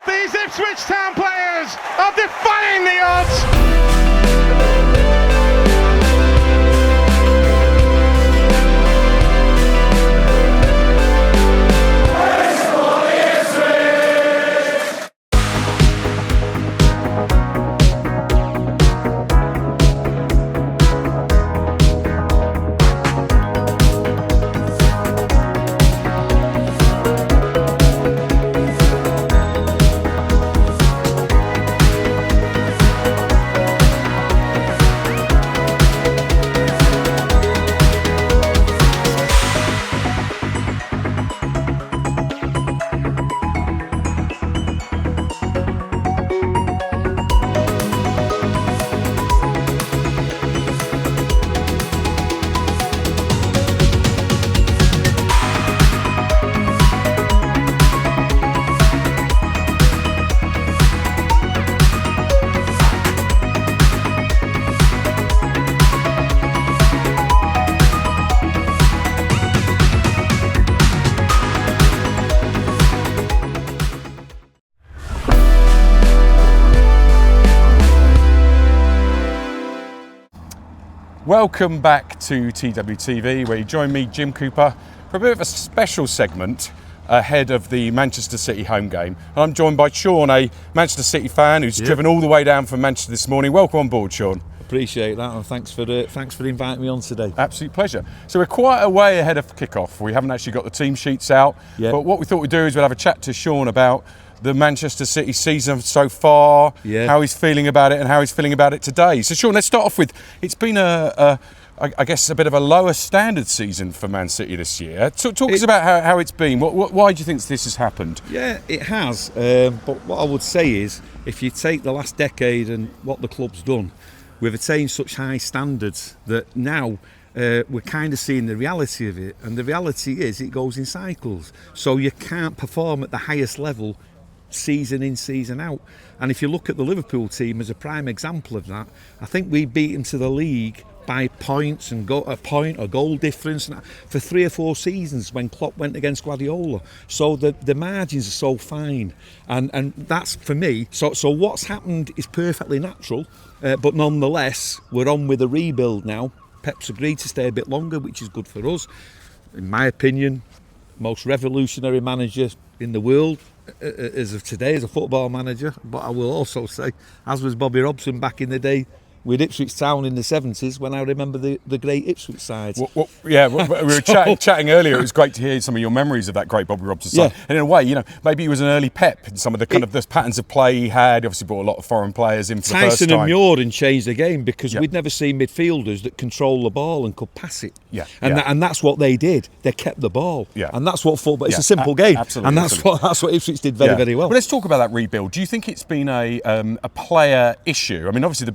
These Ipswich Town players are defying the odds. Welcome back to TWTV, where you join me, Jim Cooper, for a bit of a special segment ahead of the Manchester City home game. I'm joined by Sean, a Manchester City fan who's driven all the way down from Manchester this morning. Welcome on board, Sean. Appreciate that, and thanks for inviting me on today. Absolute pleasure. So we're quite a way ahead of kick-off. We haven't actually got the team sheets out, but what we thought we'd do is we'd have a chat to Sean about the Manchester City season so far, how he's feeling about it and how he's feeling about it today. So Sean, let's start off with, it's been I guess a bit of a lower standard season for Man City this year. Talk us about how it's been. Why do you think this has happened? Yeah, it has. But what I would say is, if you take the last decade and what the club's done, we've attained such high standards that now we're kind of seeing the reality of it. And the reality is it goes in cycles. So you can't perform at the highest level season in, season out. And if you look at the Liverpool team as a prime example of that, I think we beat into the league by points and a point or goal difference for 3 or 4 seasons when Klopp went against Guardiola. So the margins are so fine, and that's for me. So what's happened is perfectly natural, but nonetheless we're on with a rebuild now. Pep's agreed to stay a bit longer, which is good for us. In my opinion, most revolutionary manager in the world as of today as a football manager. But I will also say, as was Bobby Robson back in the day with Ipswich Town in the 70s, when I remember the great Ipswich sides. We were chatting earlier. It was great to hear some of your memories of that great Bobby Robson side. And in a way, maybe he was an early Pep in some of the the patterns of play he had. He obviously brought a lot of foreign players in for the first time. Tyson and Murin changed the game because we'd never seen midfielders that control the ball and could pass it. And that's what they did. They kept the ball. And that's what football. It's a simple game. Absolutely. And that's what Ipswich did very well. But let's talk about that rebuild. Do you think it's been a player issue? I mean, obviously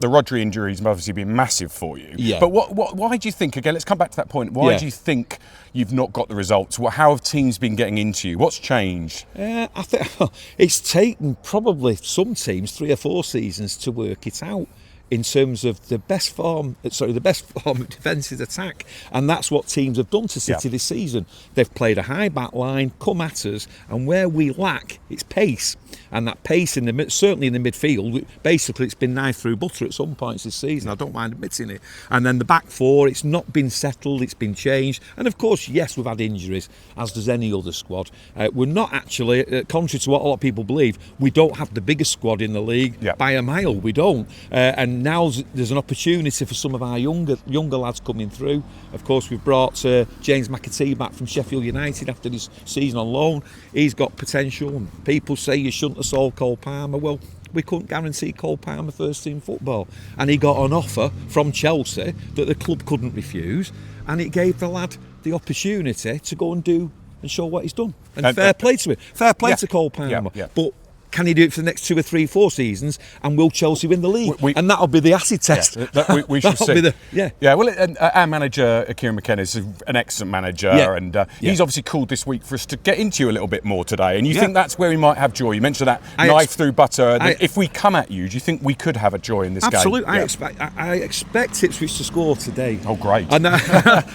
the Rodri injuries have obviously been massive for you. But why do you think, again, let's come back to that point, why do you think you've not got the results? How have teams been getting into you? What's changed? I think it's taken probably some teams 3 or 4 seasons to work it out in terms of the best form of defensive attack, and that's what teams have done to City this season. They've played a high back line, come at us, and where we lack, it's pace. And that pace certainly in the midfield, basically it's been knife through butter at some points this season. I don't mind admitting it. And then the back four, it's not been settled, it's been changed. And of course, yes, we've had injuries, as does any other squad. We're not actually, contrary to what a lot of people believe, we don't have the biggest squad in the league by a mile. We don't. And now there's an opportunity for some of our younger lads coming through. Of course, we've brought James McAtee back from Sheffield United after this season on loan. He's got potential, and people say you shouldn't have sold Cole Palmer. Well, we couldn't guarantee Cole Palmer first team football, and he got an offer from Chelsea that the club couldn't refuse, and it gave the lad the opportunity to go and do and show what he's done. And fair play to him. Fair play to Cole Palmer. But can he do it for the next 2 or 3, 4 seasons? And will Chelsea win the league? And that'll be the acid test. We shall see. Well, our manager, Kieran McKenna, is an excellent manager, and he's obviously called this week for us to get into you a little bit more today. And you think that's where we might have joy? You mentioned that knife through butter. If we come at you, do you think we could have a joy in this game? Absolutely. I expect Ipswich to score today. Oh, great. And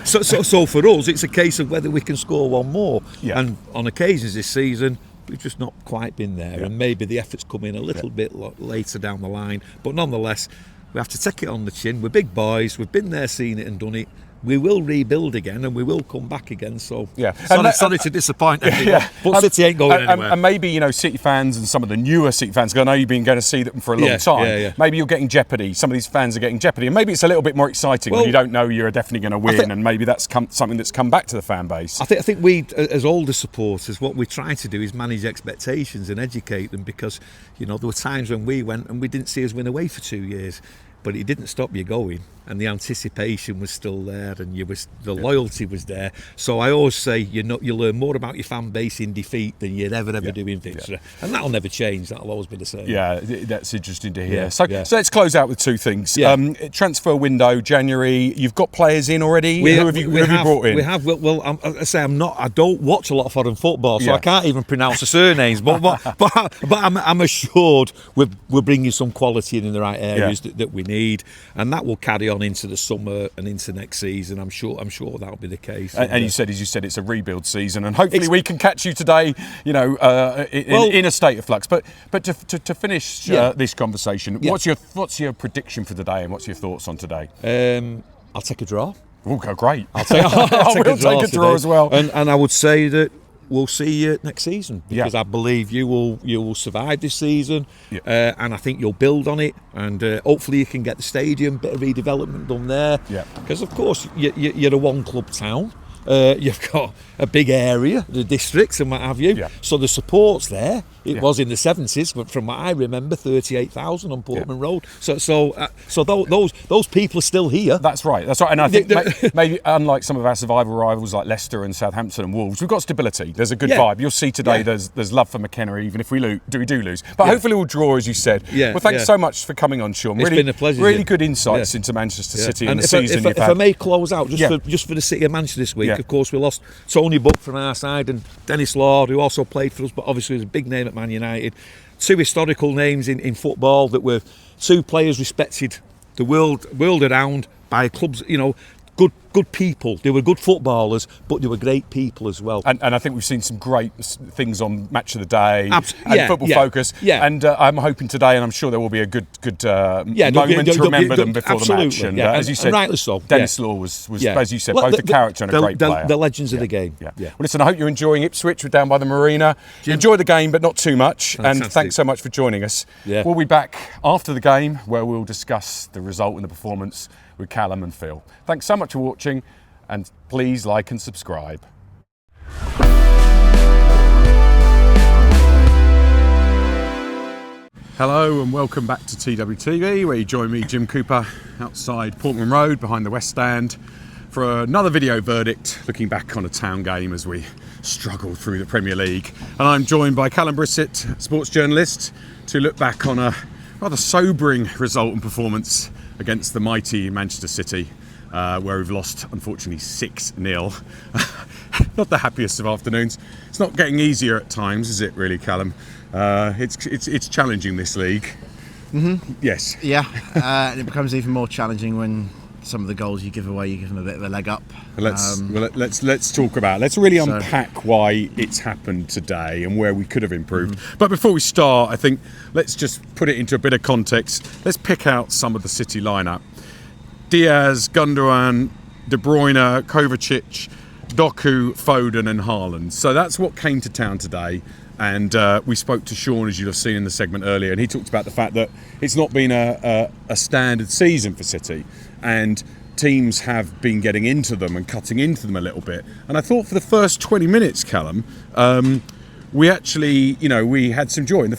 so for us, it's a case of whether we can score one more. And on occasions this season, we've just not quite been there, and maybe the efforts come in a little bit later down the line. But nonetheless, we have to take it on the chin. We're big boys. We've been there, seen it, and done it. We will rebuild again, and we will come back again. So, sorry to disappoint everyone, but City ain't going anywhere. And maybe, you know, City fans and some of the newer City fans, because I know you've been going to see them for a long time. Maybe you're getting jeopardy. Some of these fans are getting jeopardy, and maybe it's a little bit more exciting when you don't know you're definitely going to win, and maybe that's something that's come back to the fan base. I think we, as older supporters, what we try to do is manage expectations and educate them, because, you know, there were times when we went and we didn't see us win away for 2 years. But it didn't stop you going, and the anticipation was still there, and the loyalty was there. So I always say, you learn more about your fan base in defeat than you'd ever do in victory, and that'll never change. That'll always be the same. Yeah, that's interesting to hear. So let's close out with two things. Transfer window, January. You've got players in already. Who have you brought in? We have. Well, I don't watch a lot of foreign football, so I can't even pronounce the surnames. But I'm assured we're bringing some quality in the right areas that we need. And that will carry on into the summer and into next season. I'm sure that'll be the case. And you said, as you said, it's a rebuild season, and hopefully we can catch you today, you know, in a state of flux. But to finish this conversation, what's your prediction for the day, and what's your thoughts on today? I'll take a draw. Oh, great! I'll take a draw as well. And I would say that we'll see you next season, because I believe you will survive this season, and I think you'll build on it, and hopefully you can get the stadium, bit of redevelopment done there, because of course you're a one club town. You've got a big area, the districts and what have you. So the support's there. It was in the 70s, but from what I remember, 38,000 on Portman Road. So those people are still here. That's right. And I think maybe unlike some of our survival rivals like Leicester and Southampton and Wolves, we've got stability. There's a good vibe. You'll see today. There's love for McKenna, even if we do lose. But hopefully we'll draw, as you said. Well, thanks so much for coming on, Sean. It's been a pleasure. Really good insights into Manchester City and the season you've had. If I may close out, just for the City of Manchester this week. Of course, we lost Tony Buck from our side and Dennis Lord, who also played for us, but obviously was a big name at Man United. Two historical names in football that were two players respected the world around by clubs, you know, good people. They were good footballers, but they were great people as well. And I think we've seen some great things on Match of the Day and Football Focus. And I'm hoping today, and I'm sure there will be a good moment to remember them before the match. And as you said, rightly so. Dennis Law was as you said, both a character and a great player. The legends of the game. Well, listen, I hope you're enjoying Ipswich. We're down by the marina. Enjoy the game, but not too much. Fantastic. And thanks so much for joining us. We'll be back after the game, where we'll discuss the result and the performance with Kallum and Phil. Thanks so much for watching, and please like and subscribe. Hello and welcome back to TWTV, where you join me, Jim Cooper, outside Portman Road behind the West Stand for another video verdict, looking back on a town game as we struggle through the Premier League. And I'm joined by Kallum Brisset, sports journalist, to look back on a rather sobering result and performance against the mighty Manchester City, where we've lost, unfortunately, 6-0. Not the happiest of afternoons. It's not getting easier at times, is it really, Kallum? It's challenging, this league. Yes. Yeah, and it becomes even more challenging when some of the goals you give away, you give them a bit of a leg up. Let's talk about. Let's really unpack why it's happened today and where we could have improved. But before we start, I think let's just put it into a bit of context. Let's pick out some of the City lineup: Diaz, Gundogan, De Bruyne, Kovacic, Doku, Foden, and Haaland. So that's what came to town today. And we spoke to Sean, as you'll have seen in the segment earlier, and he talked about the fact that it's not been a standard season for City, and teams have been getting into them and cutting into them a little bit. And I thought for the first 20 minutes, Kallum, we actually, we had some joy. In the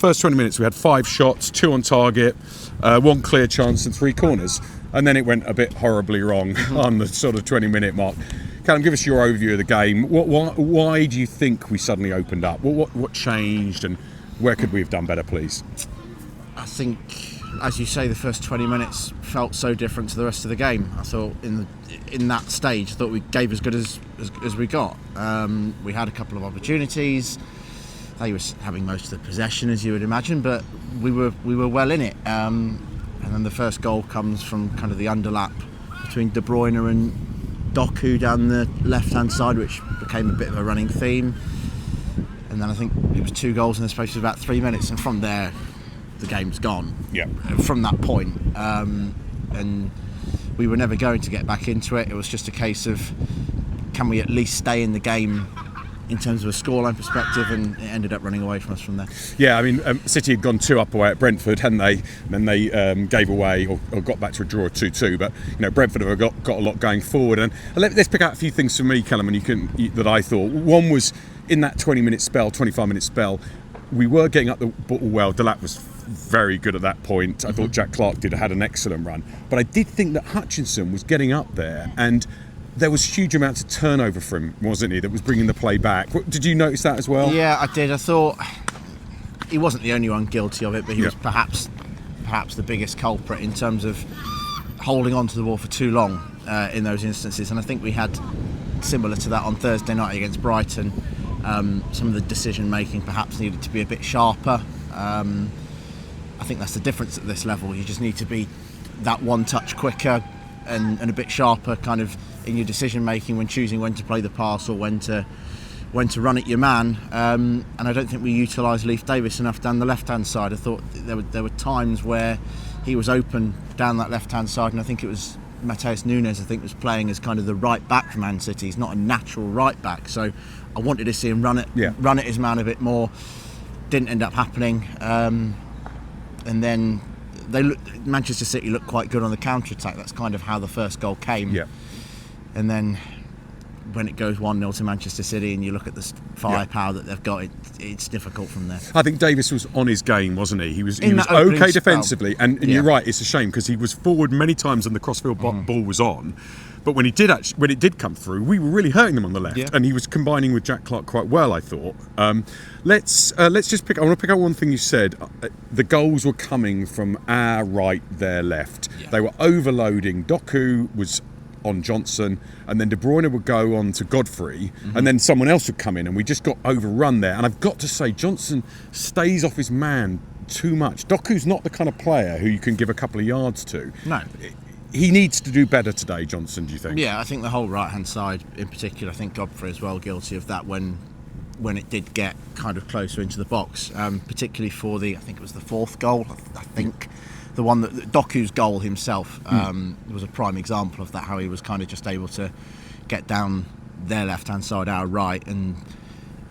first 20 minutes, we had 5 shots, 2 on target, 1 clear chance and 3 corners. And then it went a bit horribly wrong on the sort of 20-minute mark. Kallum, give us your overview of the game. Why do you think we suddenly opened up? What changed, and where could we have done better, please? I think, as you say, the first 20 minutes felt so different to the rest of the game. I thought in that stage, I thought we gave as good as we got. We had a couple of opportunities. They were having most of the possession, as you would imagine, but we were well in it. And then the first goal comes from kind of the underlap between De Bruyne and Doku down the left-hand side, which became a bit of a running theme. and then I think it was 2 goals in the space of about 3 minutes, and from there the game's gone. Yeah. From that point, and we were never going to get back into it. It was just a case of, can we at least stay in the game in terms of a scoreline perspective, and it ended up running away from us from there. Yeah, I mean, City had gone 2 up away at Brentford, hadn't they? And then they gave away or got back to a draw of 2-2. But Brentford have got a lot going forward. And let's pick out a few things for me, Kallum, and that I thought. One was in that 25-minute spell, we were getting up the ball well. Delap was very good at that point. I thought Jack Clark had an excellent run, but I did think that Hutchinson was getting up there, and there was huge amounts of turnover for him, wasn't he, that was bringing the play back. Did you notice that as well? Yeah, I did. I thought he wasn't the only one guilty of it, but he was perhaps the biggest culprit in terms of holding on to the ball for too long in those instances. And I think we had similar to that on Thursday night against Brighton. Some of the decision making perhaps needed to be a bit sharper. I think that's the difference at this level. You just need to be that one touch quicker and a bit sharper kind of in your decision making when choosing when to play the pass or when to run at your man. And I don't think we utilised Leif Davis enough down the left hand side. I thought there were times where he was open down that left hand side, and I think it was Mateus Nunes was playing as kind of the right back for Man City. He's not a natural right back, so I wanted to see him run at his man a bit more. Didn't end up happening, and then Manchester City looked quite good on the counter attack. That's kind of how the first goal came. Yeah. And then when it goes 1-0 to Manchester City and you look at the firepower that they've got, it's difficult from there. I think Davis was on his game, wasn't he? He was okay defensively, and you're right, it's a shame because he was forward many times and the crossfield ball was on. But when it did come through, we were really hurting them on the left, and he was combining with Jack Clark quite well, I thought. Let's just pick. I want to pick out one thing you said. The goals were coming from our right, their left. Yeah. They were overloading. Doku was on Johnson, and then De Bruyne would go on to Godfrey, and then someone else would come in, and we just got overrun there. And I've got to say, Johnson stays off his man too much. Doku's not the kind of player who you can give a couple of yards to. No. He needs to do better today, Johnson, do you think? Yeah, I think the whole right-hand side in particular, I think Godfrey as well guilty of that when it did get kind of closer into the box, particularly for I think it was the 4th goal, I think. The one that Doku's goal himself was a prime example of that, how he was kind of just able to get down their left-hand side, our right, and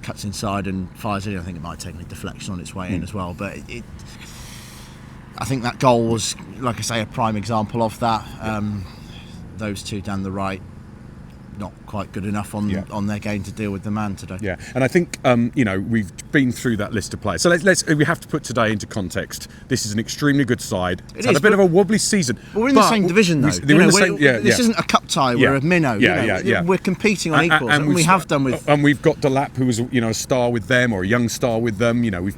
cuts inside and fires in. I think it might have taken a deflection on its way in as well, but I think that goal was, like I say, a prime example of that. Those two down the right, not quite good enough on their game to deal with the man today. Yeah, and I think we've been through that list of players. So we have to put today into context. This is an extremely good side. It's had a bit of a wobbly season. But we're in the same division, though. This isn't a cup tie. We're a minnow. We're competing on equals, and we have done with. And we've got Delap, who was a star with them or a young star with them. We've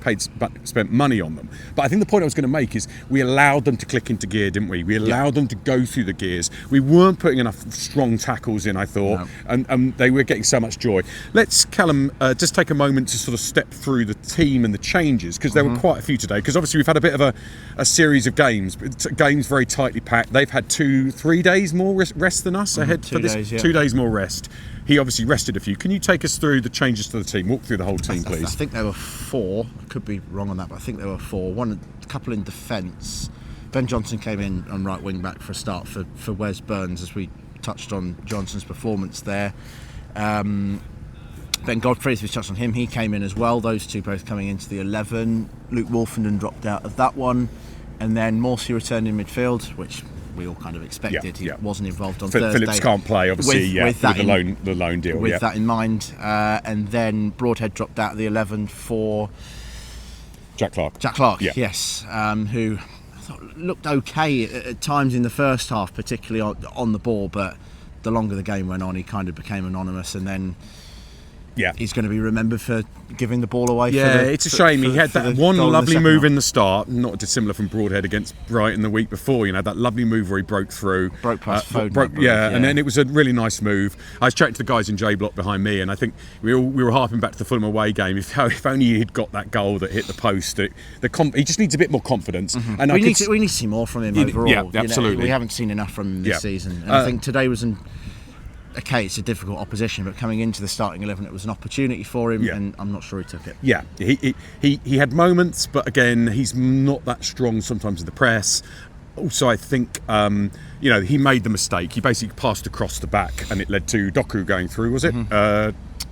spent money on them. But I think the point I was going to make is we allowed them to click into gear, didn't we? We allowed them to go through the gears. We weren't putting enough strong tackles in, I thought. No. And they were getting so much joy. Let's, Kallum, just take a moment to sort of step through the team and the changes, because there were quite a few today, because obviously we've had a bit of a series of games very tightly packed. They've had 2-3 days more rest than us ahead for this. 2 days more rest. He obviously rested a few. Can you take us through the changes to the team? Walk through the whole team, please. I think there were 4. I could be wrong on that, but I think there were 4. A couple in defence. Ben Johnson came in on right wing back for a start for Wes Burns, as we touched on Johnson's performance there. Ben Godfrey, as we touched on him, he came in as well. Those two both coming into the 11. Luke Wolfenden dropped out of that one, and then Morsey returned in midfield, which we all kind of expected. He wasn't involved on Thursday. Phillips can't play, obviously, with the loan deal. With that in mind, and then Broadhead dropped out of the 11 for Jack Clark. Yes, who I thought looked okay at times in the first half, particularly on the ball, but the longer the game went on, he kind of became anonymous, and then he's going to be remembered for giving the ball away. It's a shame. He had that one lovely move in the start, not dissimilar from Broadhead against Brighton the week before. That lovely move where he broke through, broke past Foden. And then it was a really nice move. I was chatting to the guys in J Block behind me, and I think we were harping back to the Fulham away game. If only he'd got that goal that hit the post. He just needs a bit more confidence. And we need to see more from him overall. Yeah, absolutely. We haven't seen enough from him this season, and I think today was okay, it's a difficult opposition, but coming into the starting 11, it was an opportunity for him, and I'm not sure he took it. Yeah, he had moments, but again, he's not that strong sometimes in the press. Also, I think he made the mistake. He basically passed across the back, and it led to Doku going through. Was it?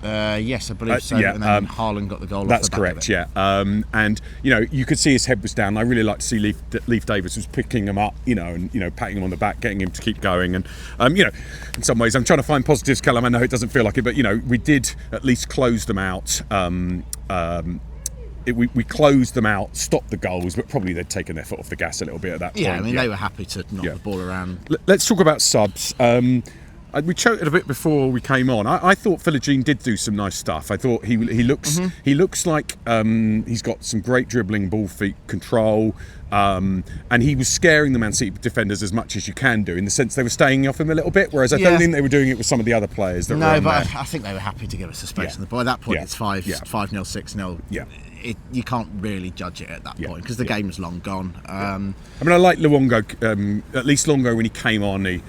Yes, I believe so. Yeah, and then Haaland got the goal. That's off the correct. back of Yeah, and you could see his head was down. I really like to see Leif Davis was picking him up, and patting him on the back, getting him to keep going. And in some ways, I'm trying to find positives, Kallum. I know it doesn't feel like it, but we did at least close them out. We closed them out, stopped the goals, but probably they'd taken their foot off the gas a little bit at that point. Yeah, I mean, they were happy to knock the ball around. Let's talk about subs. We choked a bit before we came on. I thought Philogene did do some nice stuff. I thought he looks like he's got some great dribbling, ball feet control, and he was scaring the Man City defenders as much as you can do, in the sense they were staying off him a little bit, whereas I don't think they were doing it with some of the other players that were on there. I think they were happy to give us a space on the ball. At that point, it's 5-0, 6-0. Yeah. You can't really judge it at that point because the game's long gone. I mean, I like Luongo, at least Luongo when he came on, he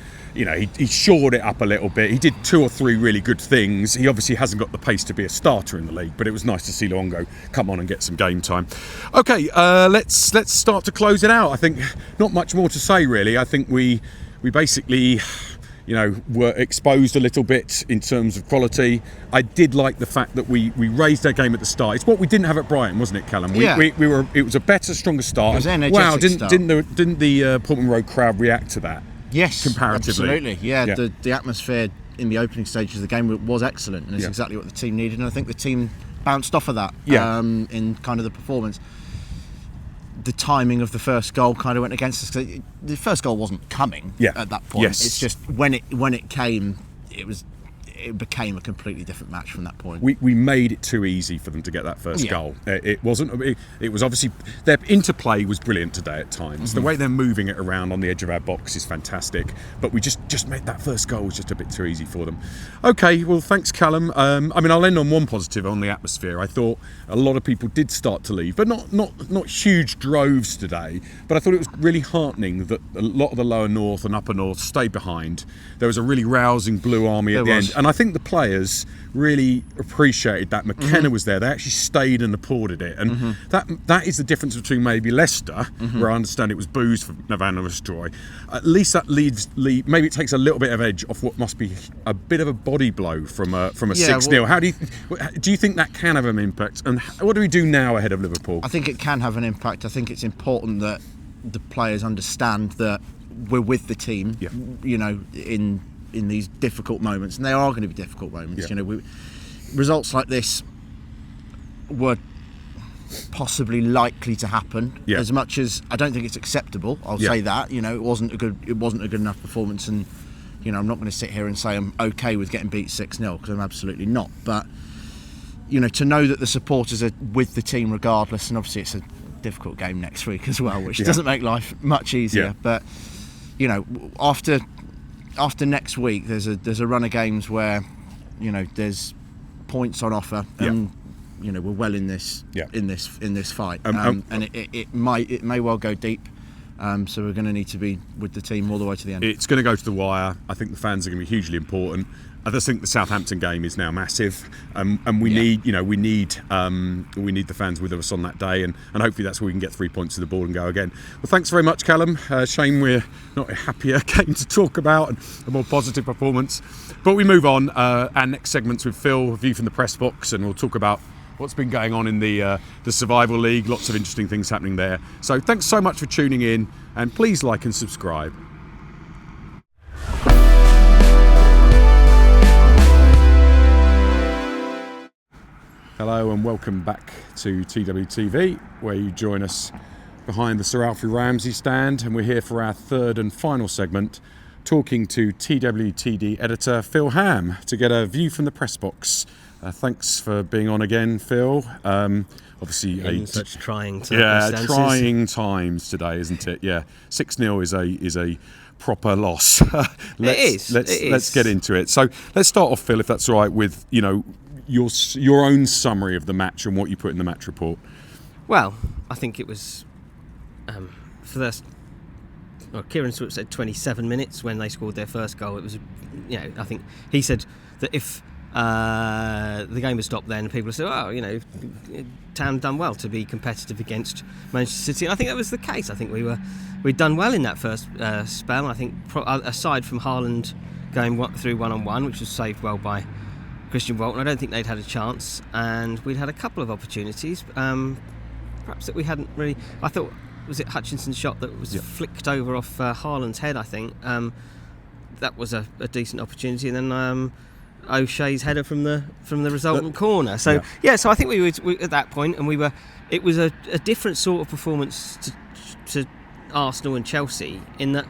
shored it up a little bit. He did 2 or 3 really good things. He obviously hasn't got the pace to be a starter in the league, but it was nice to see Luongo come on and get some game time. Okay, let's start to close it out. I think not much more to say really. I think we basically were exposed a little bit in terms of quality. I did like the fact that we raised our game at the start. It's what we didn't have at Brighton, wasn't it, Kallum? We were. It was a better, stronger start. It was energetic start. Didn't the Portman Road crowd react to that? Yes, comparatively. Absolutely. Yeah. The atmosphere in the opening stages of the game was excellent, and it's exactly what the team needed. And I think the team bounced off of that in kind of the performance. The timing of the first goal kind of went against us, because the first goal wasn't coming at that point. Yes. It's just when it came, it became a completely different match from that point. We made it too easy for them to get that first goal. It wasn't. It was obviously, their interplay was brilliant today at times. The way they're moving it around on the edge of our box is fantastic. But we just made that first goal was just a bit too easy for them. Okay, well thanks, Kallum. I mean, I'll end on one positive on the atmosphere. I thought a lot of people did start to leave, but not huge droves today. But I thought it was really heartening that a lot of the lower north and upper north stayed behind. There was a really rousing blue army at the end, and I think the players really appreciated that. McKenna was there. They actually stayed and applauded it, and that is the difference between maybe Leicester, where I understand it was booze for Navana Destroy. At least that leaves maybe it takes a little bit of edge off what must be a bit of a body blow from a 6-0. How do you think that can have an impact, and what do we do now ahead of Liverpool? I think it can have an impact. I think it's important that the players understand that we're with the team, in these difficult moments, and there are going to be difficult moments. Results like this were possibly likely to happen. As much as I don't think it's acceptable, I'll say that. It wasn't a good enough performance, and I'm not going to sit here and say I'm okay with getting beat 6-0, because I'm absolutely not. But to know that the supporters are with the team regardless, and obviously it's a difficult game next week as well, which doesn't make life much easier. But after next week, there's a run of games where there's points on offer, and we're well in this fight, and it may well go deep. So we're going to need to be with the team all the way to the end. It's going to go to the wire. I think the fans are going to be hugely important. I just think the Southampton game is now massive, and we need the fans with us on that day, and hopefully that's where we can get 3 points to the ball and go again. Well, thanks very much, Kallum. Shame we're not a happier game to talk about and a more positive performance, but we move on. Our next segment's with Phil, View from the Press Box, and we'll talk about what's been going on in the Survival League. Lots of interesting things happening there. So thanks so much for tuning in, and please like and subscribe. Hello and welcome back to TWTV, where you join us behind the Sir Alfie Ramsey stand, and we're here for our third and final segment, talking to TWTD editor Phil Ham to get a view from the press box. Thanks for being on again, Phil. Obviously, in such trying circumstances. Trying times today, isn't it? 6-0 is a proper loss. Let's get into it. So let's start off, Phil, if that's all right, with your own summary of the match and what you put in the match report. Well, I think it was Kieran Swip said 27 minutes when they scored their first goal. It was I think he said that if the game had stopped then, people would say, Town done well to be competitive against Manchester City. And I think that was the case. I think we'd done well in that first spell. I think aside from Haaland going through one-on-one, which was saved well by Christian Walton, I don't think they'd had a chance, and we'd had a couple of opportunities, perhaps that we hadn't really. I thought, was it Hutchinson's shot that was flicked over off Haaland's head? I think that was a decent opportunity, and then O'Shea's header from the resultant corner. So so I think we were at that point, and it was a different sort of performance to Arsenal and Chelsea in that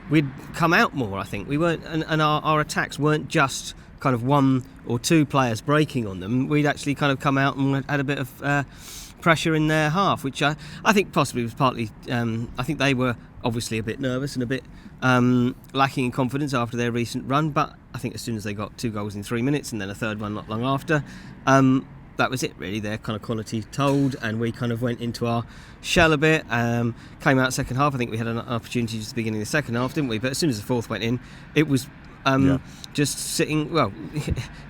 we'd come out more. I think we weren't, and our attacks weren't just kind of one or two players breaking on them. We'd actually kind of come out and had a bit of pressure in their half, which I think possibly was partly. I think they were obviously a bit nervous and a bit lacking in confidence after their recent run, but I think as soon as they got 2 goals in 3 minutes and then a third one not long after, that was it really. Their kind of quality told, and we kind of went into our shell a bit. Came out second half. I think we had an opportunity just at the beginning of the second half, didn't we? But as soon as the fourth went in, it was just sitting,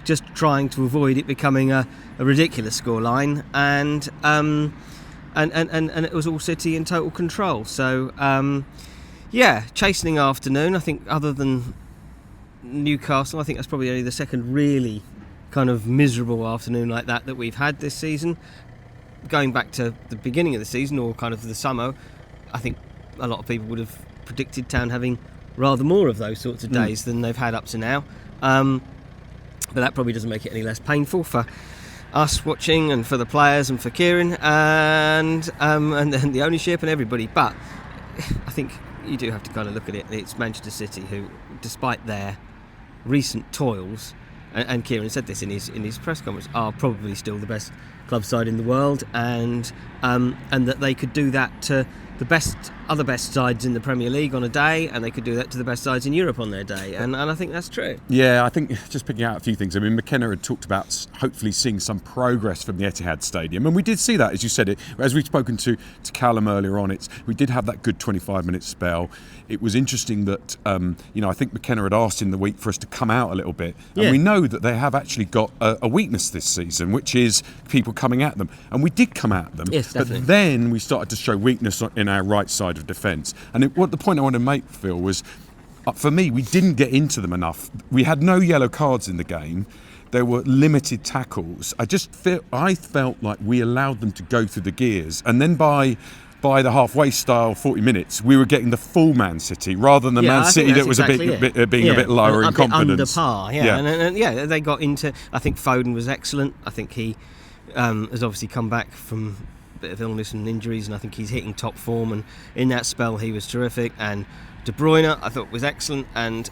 just trying to avoid it becoming a ridiculous scoreline, and it was all City in total control. So chastening afternoon. I think other than Newcastle, I think that's probably only the second really kind of miserable afternoon like that we've had this season. Going back to the beginning of the season, or kind of the summer, I think a lot of people would have predicted Town having rather more of those sorts of days than they've had up to now. But that probably doesn't make it any less painful for us watching, and for the players, and for Kieran, and the ownership and everybody. But I think you do have to kind of look at it. It's Manchester City who, despite their recent toils, and Kieran said this in his press conference, are probably still the best club side in the world, and that they could do that to the other best sides in the Premier League on a day, and they could do that to the best sides in Europe on their day, and I think that's true. Yeah, I think just picking out a few things. I mean, McKenna had talked about hopefully seeing some progress from the Etihad Stadium, and we did see that, as you said. It, as we've spoken to Kallum earlier on, we did have that good 25-minute spell. It was interesting that I think McKenna had asked in the week for us to come out a little bit, and we know that they have actually got a weakness this season, which is people coming at them, and we did come at them. Yes, definitely. But then we started to show weakness in our right side of defence, and the point I wanted to make, Phil, was for me, we didn't get into them enough. We had no yellow cards in the game. There were limited tackles. I felt like we allowed them to go through the gears, and then by the halfway style 40 minutes, we were getting the full Man City rather than the Man City that was being a bit lower in confidence. Under par, and they got into. I think Foden was excellent. I think he has obviously come back from a bit of illness and injuries, and I think he's hitting top form. And in that spell, he was terrific. And De Bruyne, I thought, was excellent. And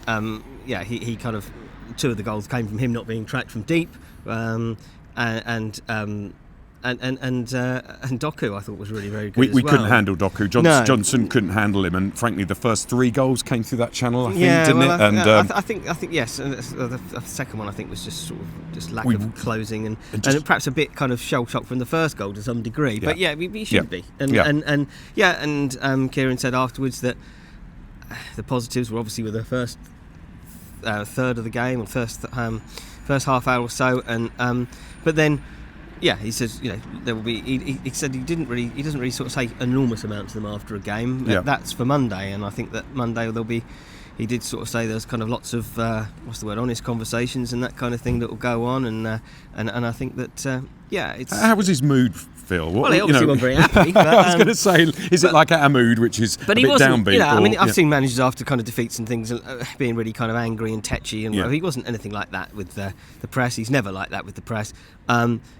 he kind of 2 of the goals came from him not being tracked from deep. And Doku, I thought, was really very good. We couldn't handle Doku. Johnson couldn't handle him, and frankly, the first 3 goals came through that channel. I think, didn't it? I think yes. And the second one, I think, was just sort of just lack of closing, and perhaps a bit kind of shell shock from the first goal to some degree. But we shouldn't be. And Kieran said afterwards that the positives were obviously with the first third of the game, or first half hour or so, and but then. Yeah, he says, there will be. He said he doesn't really sort of say enormous amounts to them after a game. Yeah. That's for Monday, and I think that Monday there'll be. He did sort of say there's kind of lots of honest conversations and that kind of thing that will go on, and I think that it's. How was his mood, Phil? Well, he obviously wasn't very happy. But, I was going to say, is it like our mood, which is a bit downbeat? I've seen managers after kind of defeats and things being really kind of angry and tetchy, and he wasn't anything like that with the press. He's never like that with the press.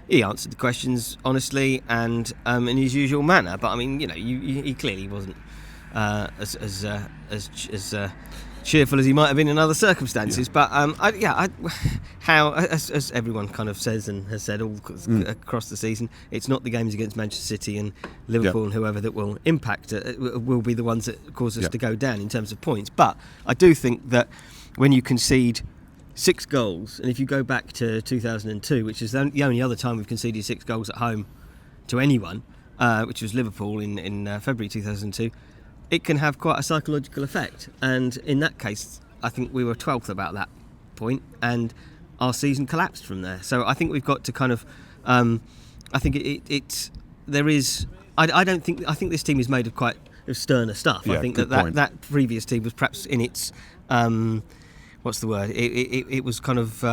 He answered the questions honestly and in his usual manner. But I mean, he clearly wasn't as cheerful as he might have been in other circumstances. But as everyone kind of says and has said all across the season, it's not the games against Manchester City and Liverpool and whoever that will impact will be the ones that cause us to go down in terms of points. But I do think that when you concede 6 goals, and if you go back to 2002, which is the only other time we've conceded 6 goals at home to anyone, which was Liverpool in February 2002, it can have quite a psychological effect. And in that case, I think we were 12th about that point, and our season collapsed from there. So I think we've got to kind of, I think there is. I think this team is made of quite sterner stuff. Yeah, I think good that point. that previous team was perhaps in its, what's the word? It was kind of.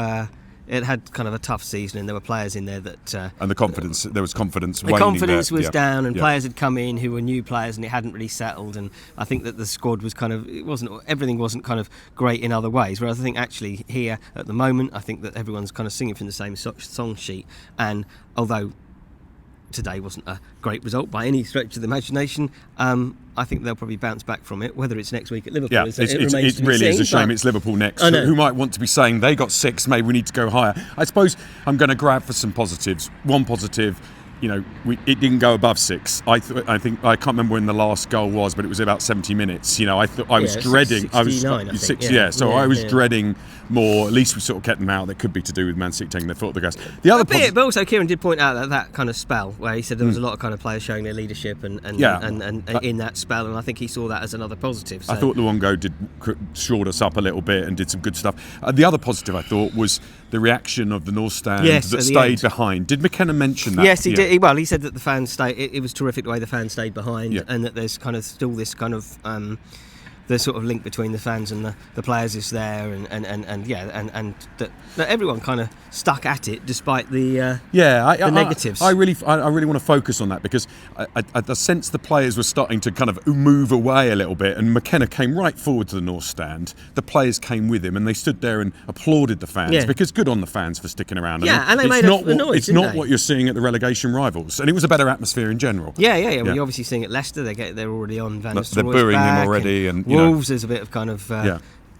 It had kind of a tough season, and there were players in there that. And there was confidence. The confidence was yeah. down, and Yeah. players had come in who were new players, and it hadn't really settled. And I think that the squad was everything wasn't kind of great in other ways. Whereas I think actually here at the moment, I think that everyone's kind of singing from the same song sheet. And although today wasn't a great result by any stretch of the imagination, I think they'll probably bounce back from it. Whether it's next week at Liverpool, Yeah, it remains to be really is seen, a shame but it's Liverpool next. I know. Who might want to be saying they got 6, maybe we need to go higher. I suppose I'm going to grab for some positives. One positive, it didn't go above 6. I think I can't remember when the last goal was, but it was about 70 minutes. I was dreading. 69, I think. So I was dreading more. At least we sort of kept them out. That could be to do with Man City taking their foot off the gas. The other but also Kieran did point out that kind of spell where he said there was a lot of kind of players showing their leadership and in that spell, and I think he saw that as another positive. So. I thought Luongo shored us up a little bit and did some good stuff. The other positive I thought was the reaction of the North Stand that stayed behind. Did McKenna mention that? Yes, he did. Well, he said that the fans stayed. It was terrific the way the fans stayed behind, and that there's kind of still this kind of the sort of link between the fans and the players is there, and that everyone kind of stuck at it despite the negatives. I really want to focus on that because I sense the players were starting to kind of move away a little bit, and McKenna came right forward to the North Stand. The players came with him, and they stood there and applauded the fans because good on the fans for sticking around. And they made a noise. It's not what you're seeing at the relegation rivals, and it was a better atmosphere in general. Yeah. Well, you're obviously seeing at Leicester. They're already on Van Nistelrooy's They're booing back, him already, and Wolves. There's a bit of kind of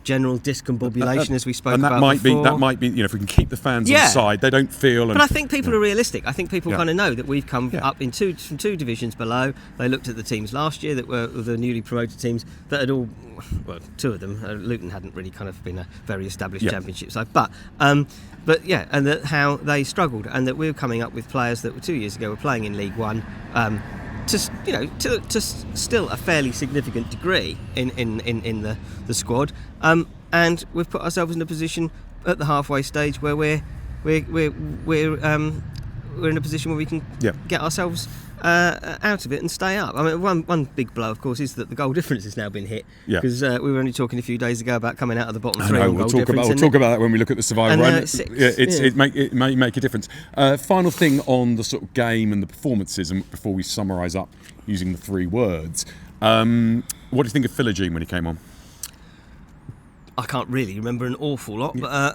general discombobulation as we spoke and about before. That might be if we can keep the fans on side, they don't feel. But I think people are realistic. I think people kind of know that we've come up in from two divisions below. They looked at the teams last year that were the newly promoted teams that had all, well, two of them. Luton hadn't really kind of been a very established championship side, but and that how they struggled, and that we're coming up with players that 2 years ago were playing in League One. To still a fairly significant degree in the squad, and we've put ourselves in a position at the halfway stage where we're in a position where we can get ourselves out of it and stay up. I mean, one big blow, of course, is that the goal difference has now been hit. Because we were only talking a few days ago about coming out of the bottom three. We'll talk about that when we look at the survival. It may make a difference. Final thing on the sort of game and the performances, and before we summarise up using the 3 words, what do you think of Philogene when he came on? I can't really remember an awful lot, but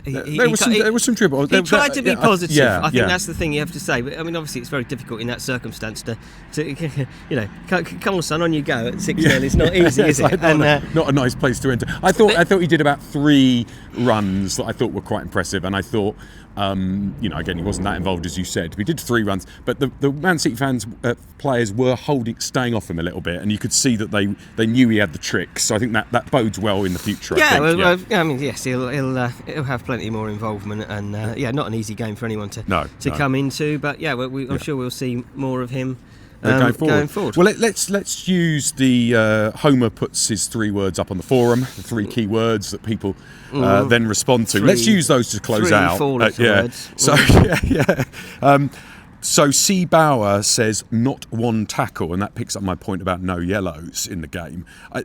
there was some dribble. He tried to be positive. I think that's the thing you have to say. But I mean, obviously, it's very difficult in that circumstance to come on, son, on you go at 6-0. It's not easy, is it? Not a nice place to enter. I thought he did about 3 runs that I thought were quite impressive, and I thought. Again, he wasn't that involved as you said. We did 3 runs, but the Man City players were staying off him a little bit, and you could see that they knew he had the tricks. So I think that bodes well in the future. I mean, yes, he'll have plenty more involvement, and not an easy game for anyone to come into. But I'm sure we'll see more of him. Going forward. Well, let's use the Homer puts his 3 words up on the forum, the 3 key words that people then respond to. Let's use those to close out. 4 words. So So C. Bauer says not 1 tackle, and that picks up my point about no yellows in the game. I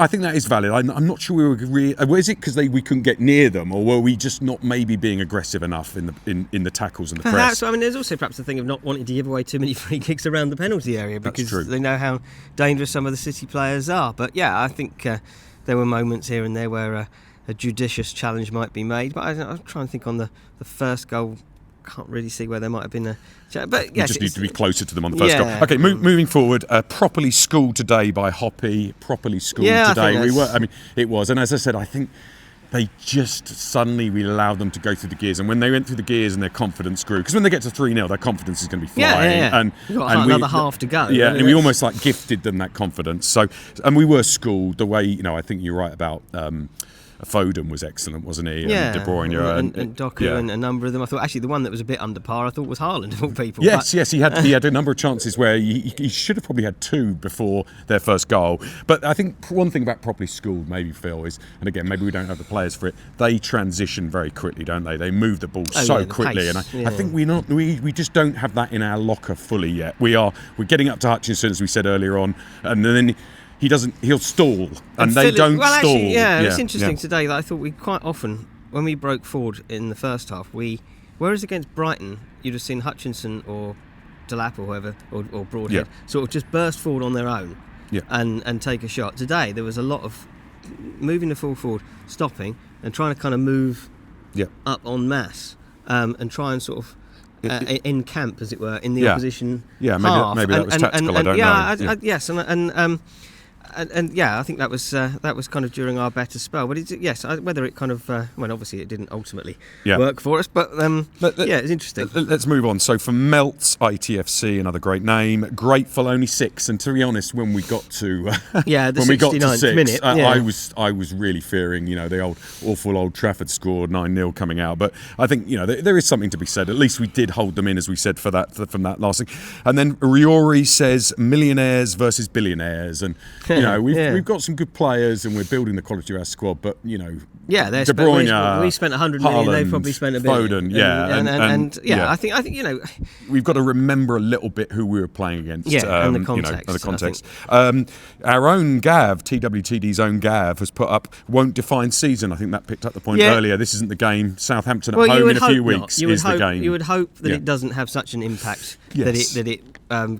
think that is valid. I'm not sure we were. Was it because we couldn't get near them, or were we just not maybe being aggressive enough in the tackles and the perhaps, press? I mean, there's also perhaps the thing of not wanting to give away too many free kicks around the penalty area because they know how dangerous some of the City players are. But I think there were moments here and there where a judicious challenge might be made. But I'm trying to think on the first goal. Can't really see where there might have been a chat, but yes, we just need to be closer to them on the first goal. Okay, moving forward, properly schooled today by Hoppy. Properly schooled today. It was, and as I said, I think they just suddenly we allowed them to go through the gears, and when they went through the gears and their confidence grew, because when they get to 3-0, their confidence is going to be flying. And another half to go. Yeah, and we almost gifted them that confidence. So, and we were schooled the way I think you're right about. Foden was excellent, wasn't he? Yeah, and De Bruyne and Doku and a number of them. I thought actually the one that was a bit under par, I thought was Haaland of all people. Yes, he had a number of chances where he should have probably had 2 before their first goal. But I think one thing about properly schooled, maybe Phil, is, and again maybe we don't have the players for it, they transition very quickly, don't they? They move the ball so quickly, pace, and I think we just don't have that in our locker fully yet. We're getting up to Hutchinson, as we said earlier on, and then he'll stall, and they don't stall. Actually, it's interesting today that I thought we quite often, when we broke forward in the first half, whereas against Brighton, you'd have seen Hutchinson or Delap or whoever, or Broadhead, sort of just burst forward on their own and take a shot. Today, there was a lot of moving the full forward, stopping, and trying to kind of move up en masse and try and sort of in camp, as it were, in the opposition half. Maybe that was tactical. I don't know. Yes, and I think that was kind of during our better spell. But whether it kind of obviously it didn't ultimately work for us. But it's interesting. Let's move on. So for Melts, ITFC, another great name. Grateful, only 6. And to be honest, when we got to the 69th minute, I was really fearing, the awful Old Trafford score 9-0 coming out. But I think there is something to be said. At least we did hold them in, as we said, from that last thing. And then Riori says millionaires versus billionaires, and we've got some good players, and we're building the quality of our squad. But De Bruyne, we spent 100 million. They probably spent a billion. Foden, I think we've got to remember a little bit who we were playing against. And the context. Our own Gav, TWTD's own Gav, has put up won't define season. I think that picked up the point earlier. This isn't the game. Southampton at home in a few weeks is the game. You would hope that it doesn't have such an impact that it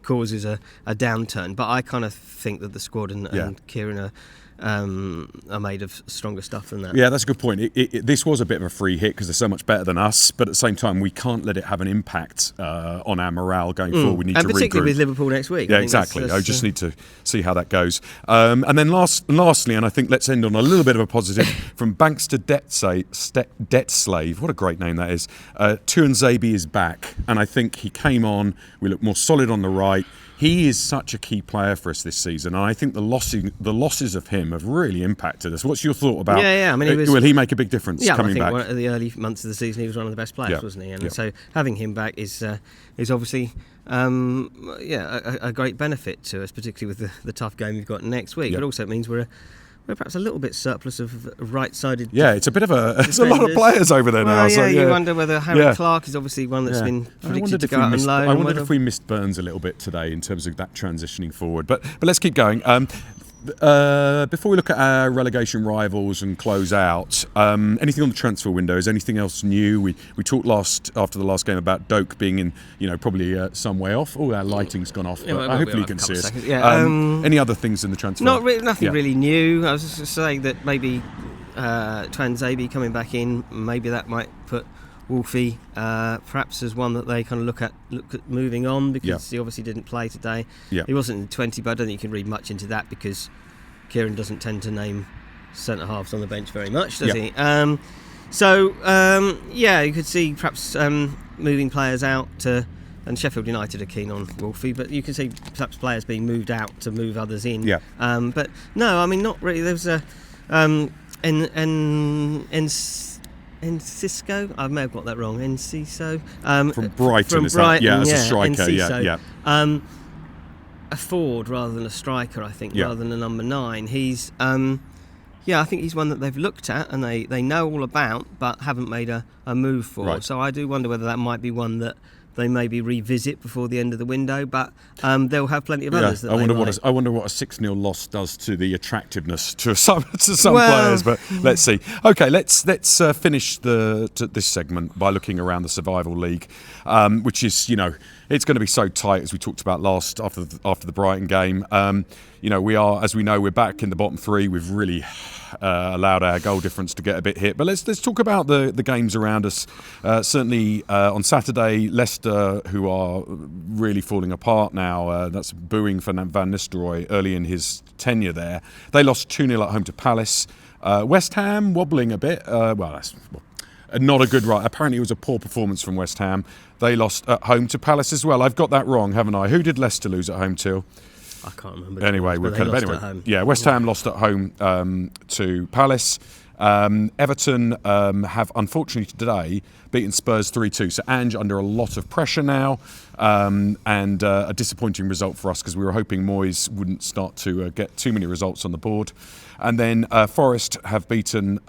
causes a downturn. But I kind of think that the squad and Kieran are made of stronger stuff than that. Yeah, that's a good point. This was a bit of a free hit because they're so much better than us, but at the same time, we can't let it have an impact on our morale going forward. We need to regroup. And particularly with Liverpool next week. Yeah, exactly. I just need to see how that goes. And then lastly, and I think let's end on a little bit of a positive, from Banks to Debt Slave. What a great name that is. Tuanzebe is back, and I think he came on. We look more solid on the right. He is such a key player for us this season, and I think the losses of him have really impacted us. What's your thought about? I mean, will he make a big difference coming back? One of the early months of the season, he was one of the best players, wasn't he? And so having him back is obviously a great benefit to us, particularly with the tough game we've got next week. But also it means we're perhaps a little bit surplus of right-sided. It's a bit of there's a lot of players over there now. You wonder whether Harry Clark is obviously one that's been predicted to go out on loan. I wondered if we missed Burns a little bit today in terms of that transitioning forward. But let's keep going. Before we look at our relegation rivals and close out, anything on the transfer window? Is anything else new? We talked after the last game about Doak being in, probably some way off. Oh, our lighting's gone off, but hopefully you can see us. Any other things in the transfer? Nothing really new. I was just saying that maybe Tuanzebe coming back in, maybe that might put Wolfie perhaps as one that they kind of look at moving on, because he obviously didn't play today. He wasn't in 20, but I don't think you can read much into that because Kieran doesn't tend to name centre halves on the bench very much, does he? You could see perhaps moving players out to, and Sheffield United are keen on Wolfie, but you can see perhaps players being moved out to move others in. But no, I mean, not really. There was a Enciso, I may have got that wrong. Enciso from Brighton, as a striker. A forward rather than a striker, I think, rather than a number 9. He's, I think he's one that they've looked at and they know all about, but haven't made a move for. Right. So I do wonder whether that might be one that they maybe revisit before the end of the window, but they'll have plenty of others. I wonder what a 6-0 loss does to the attractiveness to some players. But let's see. Okay, let's finish this segment by looking around the Survival League, which is it's going to be so tight, as we talked about after the Brighton game. We are, as we know, we're back in the bottom 3. We've really allowed our goal difference to get a bit hit. But let's talk about the games around us. Certainly on Saturday, Leicester, who are really falling apart now. That's booing for Van Nistelrooy early in his tenure there. They lost 2-0 at home to Palace. West Ham wobbling a bit. That's not a good right. Apparently, it was a poor performance from West Ham. They lost at home to Palace as well. I've got that wrong, haven't I? Who did Leicester lose at home to? I can't remember. Anyway, West Ham lost at home to Palace. Everton have unfortunately today beaten Spurs 3-2. So Ange under a lot of pressure now, and a disappointing result for us because we were hoping Moyes wouldn't start to get too many results on the board. And then Forest have beaten.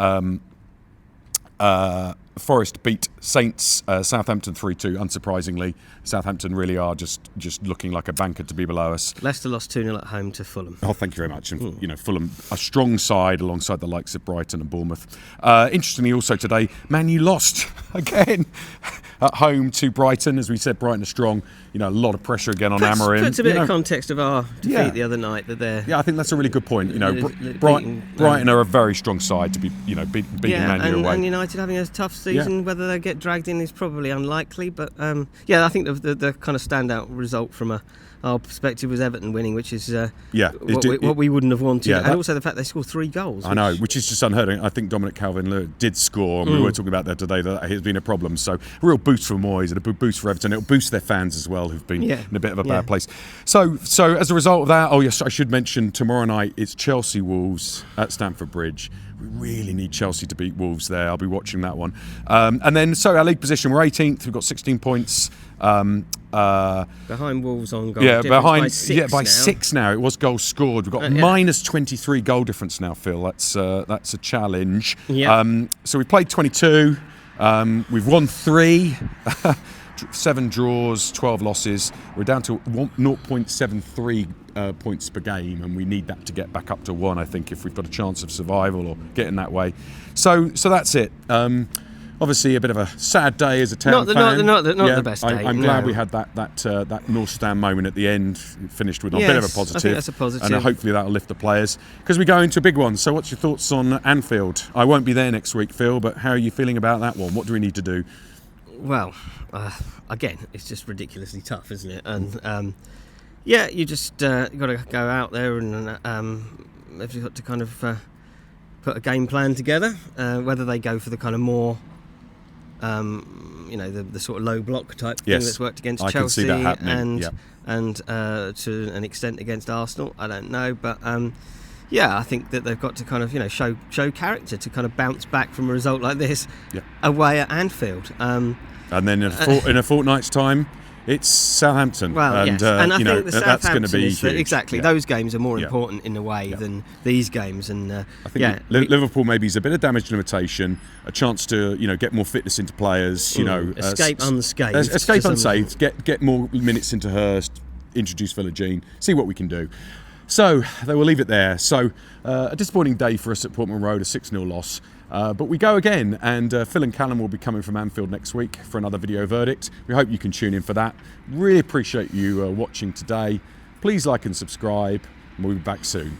Forest beat Saints, Southampton 3-2. Unsurprisingly, Southampton really are just looking like a banker to be below us. Leicester lost 2-0 at home to Fulham. Oh, thank you very much. And you know, Fulham, a strong side alongside the likes of Brighton and Bournemouth. Interestingly, also today, Man U lost again at home to Brighton. As we said, Brighton are strong. You know, a lot of pressure again on Amorim. Puts a bit of context of our defeat the other night. That they're I think that's a really good point. You know, Brighton are a very strong side to be, you know, beating Man U away. And United having a tough season. Whether they get dragged in is probably unlikely. But I think the kind of standout result from our perspective was Everton winning, which is what we wouldn't have wanted. Yeah, and also the fact they scored 3 goals. I know, which is just unheard of. I think Dominic Calvert-Lewin did score, and we were talking about that today, that has been a problem. So a real boost for Moyes and a boost for Everton. It'll boost their fans as well, who've been in a bit of a bad place. So as a result of that, I should mention tomorrow night it's Chelsea Wolves at Stamford Bridge. We really need Chelsea to beat Wolves there. I'll be watching that one. And then, so our league position, we're 18th. We've got 16 points. Behind Wolves on goal. Yeah, by 6 by now. 6 now. It was goals scored. We've got minus 23 goal difference now, Phil. That's a challenge. Yeah. So we played 22. We've won 3. 7 draws, 12 losses. We're down to 0.73 points per game, and we need that to get back up to 1, I think, if we've got a chance of survival or getting that way. So that's it. Obviously, a bit of a sad day as a town fan. Not the best day. I'm glad we had that North Stand moment at the end, finished with a bit of a positive. I think that's a positive. And hopefully that'll lift the players, because we go into a big one. So what's your thoughts on Anfield? I won't be there next week, Phil, but how are you feeling about that one? What do we need to do? Well, again, it's just ridiculously tough, isn't it? And you just you've got to go out there and you've got to kind of put a game plan together. Whether they go for the kind of more, the sort of low block type thing that's worked against Chelsea, can see that happening. and to an extent against Arsenal, I don't know, but. I think that they've got to kind of, show character to kind of bounce back from a result like this away at Anfield. And then in a fortnight's time, it's Southampton. Well, and, and I think that's going to be huge. Exactly. Those games are more important in a way than these games. And I think Liverpool maybe is a bit of damage limitation, a chance to get more fitness into players. Escape unscathed. Escape unscathed. Get more minutes into Hurst. Introduce Philogene. See what we can do. So they will leave it there. So a disappointing day for us at Portman Road, a 6-0 loss. But we go again, and Phil and Kallum will be coming from Anfield next week for another video verdict. We hope you can tune in for that. Really appreciate you watching today. Please like and subscribe, and we'll be back soon.